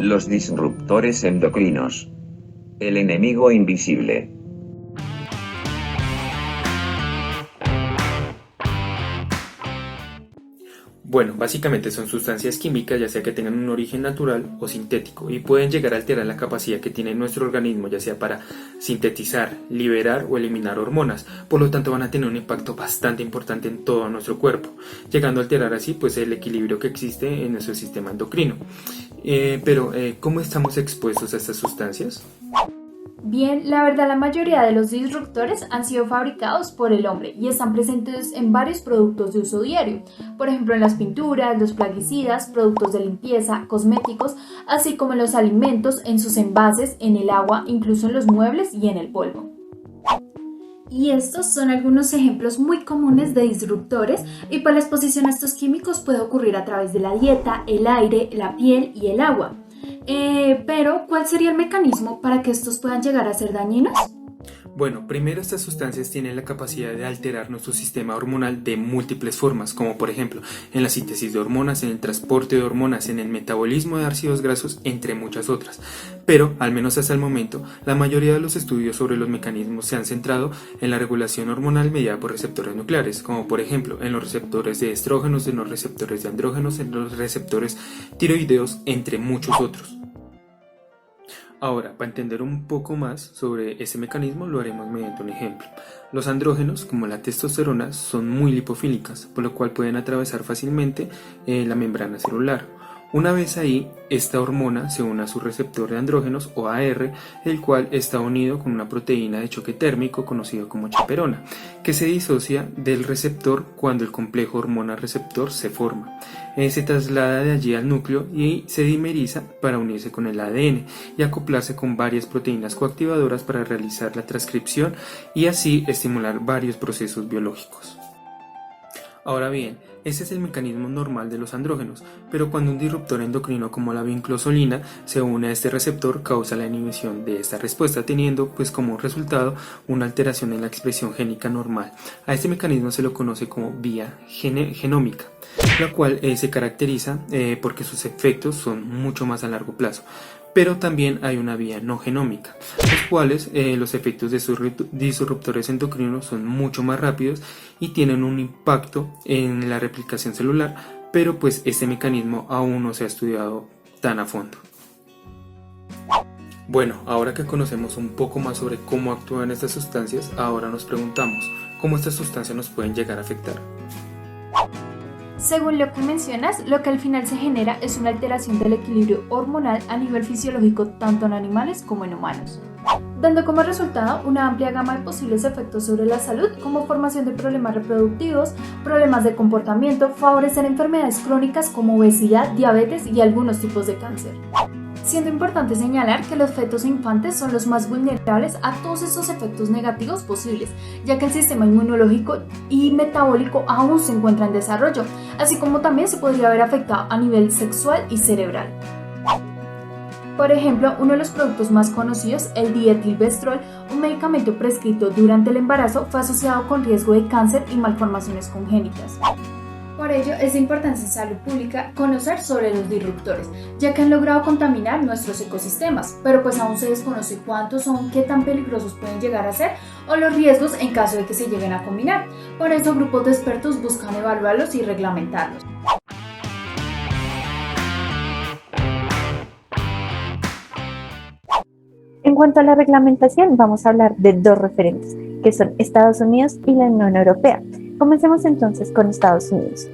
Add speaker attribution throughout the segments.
Speaker 1: Los disruptores endocrinos. El enemigo invisible.
Speaker 2: Bueno, básicamente son sustancias químicas, ya sea que tengan un origen natural o sintético, y pueden llegar a alterar la capacidad que tiene nuestro organismo, ya sea para sintetizar, liberar o eliminar hormonas. Por lo tanto, van a tener un impacto bastante importante en todo nuestro cuerpo, llegando a alterar así pues el equilibrio que existe en nuestro sistema endocrino. ¿Cómo estamos expuestos a estas sustancias?
Speaker 3: Bien, la verdad la mayoría de los disruptores han sido fabricados por el hombre y están presentes en varios productos de uso diario, por ejemplo en las pinturas, los plaguicidas, productos de limpieza, cosméticos, así como en los alimentos, en sus envases, en el agua, incluso en los muebles y en el polvo. Y estos son algunos ejemplos muy comunes de disruptores y pues la exposición a estos químicos puede ocurrir a través de la dieta, el aire, la piel y el agua. Pero, ¿cuál sería el mecanismo para que estos puedan llegar a ser dañinos?
Speaker 2: Bueno, primero estas sustancias tienen la capacidad de alterar nuestro sistema hormonal de múltiples formas, como por ejemplo en la síntesis de hormonas, en el transporte de hormonas, en el metabolismo de ácidos grasos, entre muchas otras. Pero, al menos hasta el momento, la mayoría de los estudios sobre los mecanismos se han centrado en la regulación hormonal mediada por receptores nucleares, como por ejemplo en los receptores de estrógenos, en los receptores de andrógenos, en los receptores tiroideos, entre muchos otros. Ahora, para entender un poco más sobre ese mecanismo, lo haremos mediante un ejemplo. Los andrógenos, como la testosterona, son muy lipofílicas, por lo cual pueden atravesar fácilmente la membrana celular. Una vez ahí, esta hormona se une a su receptor de andrógenos o AR, el cual está unido con una proteína de choque térmico conocido como chaperona, que se disocia del receptor cuando el complejo hormona-receptor se forma. Se traslada de allí al núcleo y se dimeriza para unirse con el ADN y acoplarse con varias proteínas coactivadoras para realizar la transcripción y así estimular varios procesos biológicos. Ahora bien, ese es el mecanismo normal de los andrógenos, pero cuando un disruptor endocrino como la vinclosolina se une a este receptor causa la inhibición de esta respuesta, teniendo pues como resultado una alteración en la expresión génica normal. A este mecanismo se lo conoce como vía genómica, la cual se caracteriza porque sus efectos son mucho más a largo plazo. Pero también hay una vía no genómica, los cuales los efectos de sus disruptores endocrinos son mucho más rápidos y tienen un impacto en la replicación celular, pero pues este mecanismo aún no se ha estudiado tan a fondo. Bueno, ahora que conocemos un poco más sobre cómo actúan estas sustancias, ahora nos preguntamos, ¿cómo estas sustancias nos pueden llegar a afectar?
Speaker 3: Según lo que mencionas, lo que al final se genera es una alteración del equilibrio hormonal a nivel fisiológico tanto en animales como en humanos, dando como resultado una amplia gama de posibles efectos sobre la salud como formación de problemas reproductivos, problemas de comportamiento, favorecer enfermedades crónicas como obesidad, diabetes y algunos tipos de cáncer. Siendo importante señalar que los fetos e infantes son los más vulnerables a todos estos efectos negativos posibles, ya que el sistema inmunológico y metabólico aún se encuentra en desarrollo, así como también se podría ver afectado a nivel sexual y cerebral. Por ejemplo, uno de los productos más conocidos, el dietilvestrol, un medicamento prescrito durante el embarazo, fue asociado con riesgo de cáncer y malformaciones congénitas. Por ello, es de importancia en salud pública conocer sobre los disruptores, ya que han logrado contaminar nuestros ecosistemas, pero pues aún se desconoce cuántos son, qué tan peligrosos pueden llegar a ser o los riesgos en caso de que se lleguen a combinar. Por eso, grupos de expertos buscan evaluarlos y reglamentarlos.
Speaker 4: En cuanto a la reglamentación, vamos a hablar de dos referentes, que son Estados Unidos y la Unión Europea. Comencemos entonces con Estados Unidos.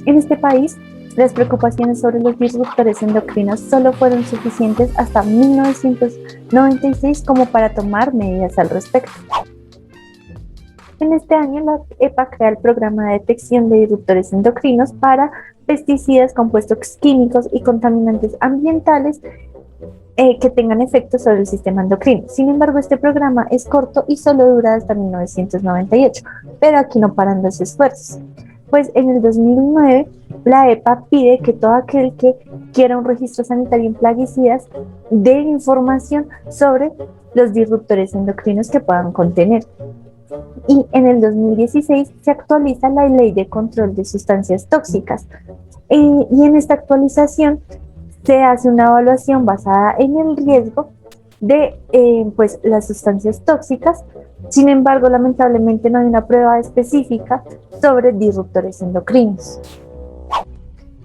Speaker 4: En este país, las preocupaciones sobre los disruptores endocrinos solo fueron suficientes hasta 1996 como para tomar medidas al respecto. En este año, la EPA crea el Programa de Detección de Disruptores Endocrinos para pesticidas, compuestos químicos y contaminantes ambientales que tengan efectos sobre el sistema endocrino. Sin embargo, este programa es corto y solo dura hasta 1998, pero aquí no paran los esfuerzos. Pues en el 2009, la EPA pide que todo aquel que quiera un registro sanitario en plaguicidas dé información sobre los disruptores endocrinos que puedan contener. Y en el 2016 se actualiza la Ley de Control de Sustancias Tóxicas. Y en esta actualización Se hace una evaluación basada en el riesgo de pues, las sustancias tóxicas. Sin embargo, lamentablemente no hay una prueba específica sobre disruptores endocrinos.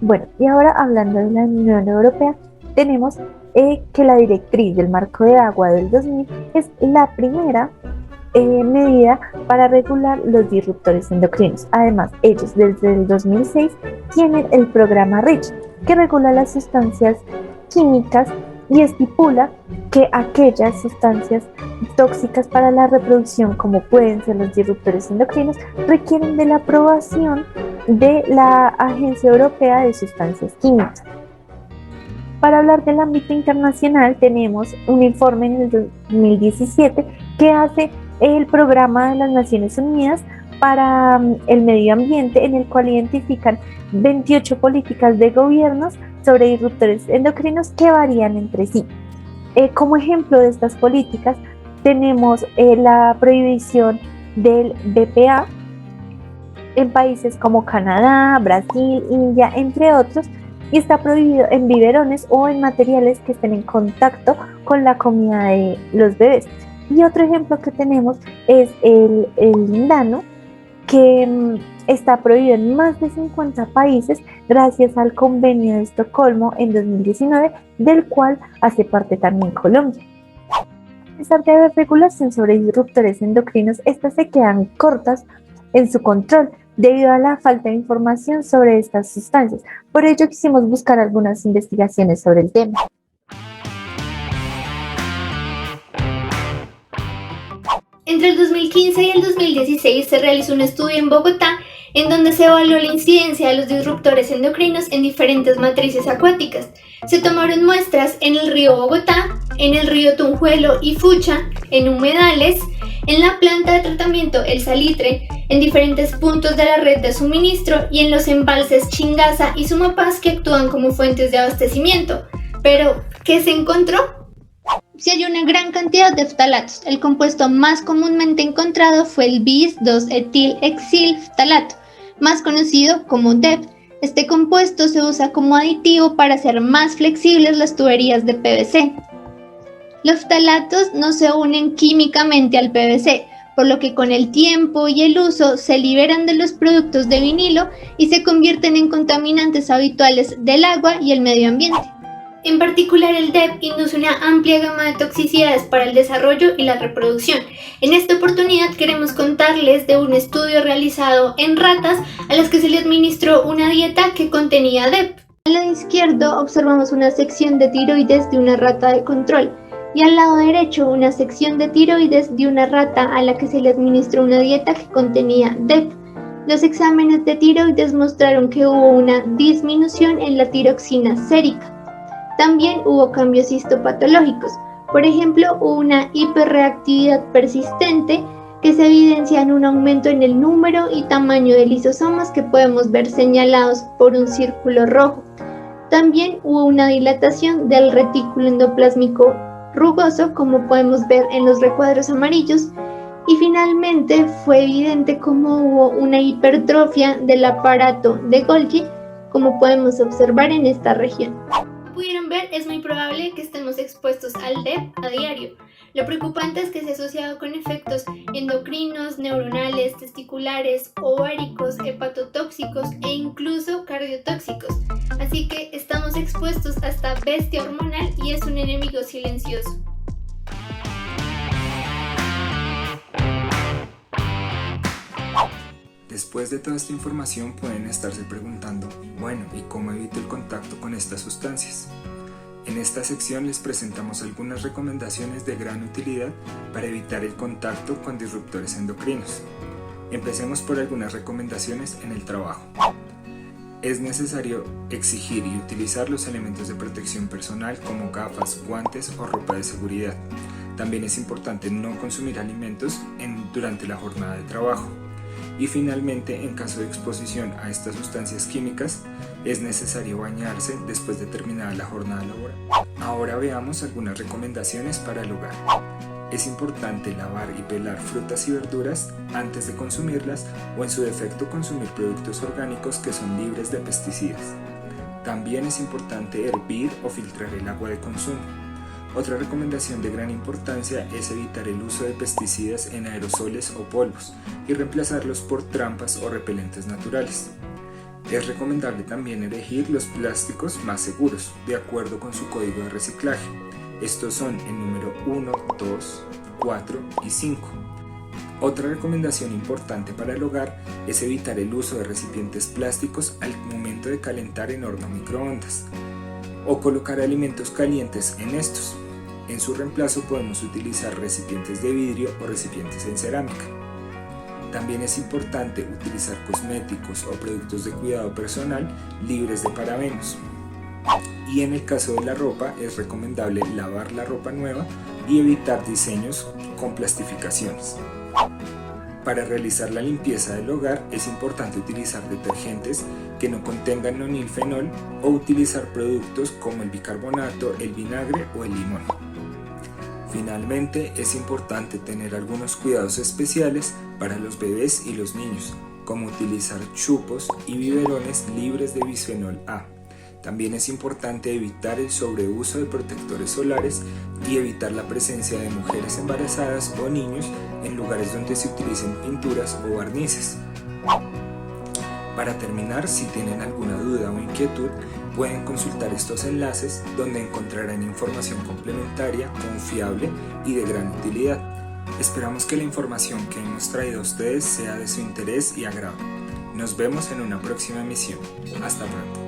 Speaker 4: Bueno, y ahora hablando de la Unión Europea, tenemos que la directriz del marco de agua del 2000 es la primera medida para regular los disruptores endocrinos. Además, ellos desde el 2006 tienen el programa REACH, que regula las sustancias químicas y estipula que aquellas sustancias tóxicas para la reproducción, como pueden ser los disruptores endocrinos, requieren de la aprobación de la Agencia Europea de Sustancias Químicas. Para hablar del ámbito internacional, tenemos un informe en el 2017 que hace el Programa de las Naciones Unidas para el Medio Ambiente, en el cual identifican 28 políticas de gobiernos sobre disruptores endocrinos que varían entre sí. Como ejemplo de estas políticas tenemos la prohibición del BPA en países como Canadá, Brasil, India, entre otros, y está prohibido en biberones o en materiales que estén en contacto con la comida de los bebés. Y otro ejemplo que tenemos es el lindano, que está prohibido en más de 50 países gracias al Convenio de Estocolmo en 2019, del cual hace parte también Colombia. A pesar de haber regulación sobre disruptores endocrinos, estas se quedan cortas en su control debido a la falta de información sobre estas sustancias. Por ello quisimos buscar algunas investigaciones sobre el tema.
Speaker 5: Entre el 2015 y el 2016 se realizó un estudio en Bogotá en donde se evaluó la incidencia de los disruptores endocrinos en diferentes matrices acuáticas. Se tomaron muestras en el río Bogotá, en el río Tunjuelo y Fucha, en humedales, en la planta de tratamiento El Salitre, en diferentes puntos de la red de suministro y en los embalses Chingaza y Sumapaz que actúan como fuentes de abastecimiento. Pero, ¿qué se encontró? Se halló una gran cantidad de ftalatos. El compuesto más comúnmente encontrado fue el bis 2-etilhexilftalato, más conocido como DEP. Este compuesto se usa como aditivo para hacer más flexibles las tuberías de PVC. Los ftalatos no se unen químicamente al PVC, por lo que con el tiempo y el uso se liberan de los productos de vinilo y se convierten en contaminantes habituales del agua y el medio ambiente. En particular, el DEP induce una amplia gama de toxicidades para el desarrollo y la reproducción. En esta oportunidad queremos contarles de un estudio realizado en ratas a las que se le administró una dieta que contenía DEP. Al lado izquierdo observamos una sección de tiroides de una rata de control y al lado derecho una sección de tiroides de una rata a la que se le administró una dieta que contenía DEP. Los exámenes de tiroides mostraron que hubo una disminución en la tiroxina sérica. También hubo cambios histopatológicos. Por ejemplo, hubo una hiperreactividad persistente que se evidencia en un aumento en el número y tamaño de lisosomas que podemos ver señalados por un círculo rojo. También hubo una dilatación del retículo endoplásmico rugoso, como podemos ver en los recuadros amarillos. Y finalmente fue evidente cómo hubo una hipertrofia del aparato de Golgi, como podemos observar en esta región. Pudieron ver, es muy probable que estemos expuestos al DEP a diario. Lo preocupante es que se ha asociado con efectos endocrinos, neuronales, testiculares, ováricos, hepatotóxicos e incluso cardiotóxicos. Así que estamos expuestos a esta bestia hormonal y es un enemigo silencioso.
Speaker 2: Después de toda esta información pueden estarse preguntando, bueno, ¿y cómo evito el contacto con estas sustancias? En esta sección les presentamos algunas recomendaciones de gran utilidad para evitar el contacto con disruptores endocrinos. Empecemos por algunas recomendaciones en el trabajo. Es necesario exigir y utilizar los elementos de protección personal como gafas, guantes o ropa de seguridad. También es importante no consumir alimentos durante la jornada de trabajo. Y finalmente, en caso de exposición a estas sustancias químicas, es necesario bañarse después de terminada la jornada laboral. Ahora veamos algunas recomendaciones para el hogar. Es importante lavar y pelar frutas y verduras antes de consumirlas o en su defecto consumir productos orgánicos que son libres de pesticidas.
Speaker 6: También es importante hervir o filtrar el agua de consumo. Otra recomendación de gran importancia es evitar el uso de pesticidas en aerosoles o polvos y reemplazarlos por trampas o repelentes naturales. Es recomendable también elegir los plásticos más seguros, de acuerdo con su código de reciclaje. Estos son el número 1, 2, 4 y 5. Otra recomendación importante para el hogar es evitar el uso de recipientes plásticos al momento de calentar en horno microondas o colocar alimentos calientes en estos. En su reemplazo podemos utilizar recipientes de vidrio o recipientes en cerámica. También es importante utilizar cosméticos o productos de cuidado personal libres de parabenos. Y en el caso de la ropa es recomendable lavar la ropa nueva y evitar diseños con plastificaciones. Para realizar la limpieza del hogar es importante utilizar detergentes que no contengan nonilfenol o utilizar productos como el bicarbonato, el vinagre o el limón. Finalmente, es importante tener algunos cuidados especiales para los bebés y los niños, como utilizar chupos y biberones libres de bisfenol A. También es importante evitar el sobreuso de protectores solares y evitar la presencia de mujeres embarazadas o niños en lugares donde se utilicen pinturas o barnices. Para terminar, si tienen alguna duda o inquietud, pueden consultar estos enlaces donde encontrarán información complementaria, confiable y de gran utilidad. Esperamos que la información que hemos traído a ustedes sea de su interés y agrado. Nos vemos en una próxima emisión. Hasta pronto.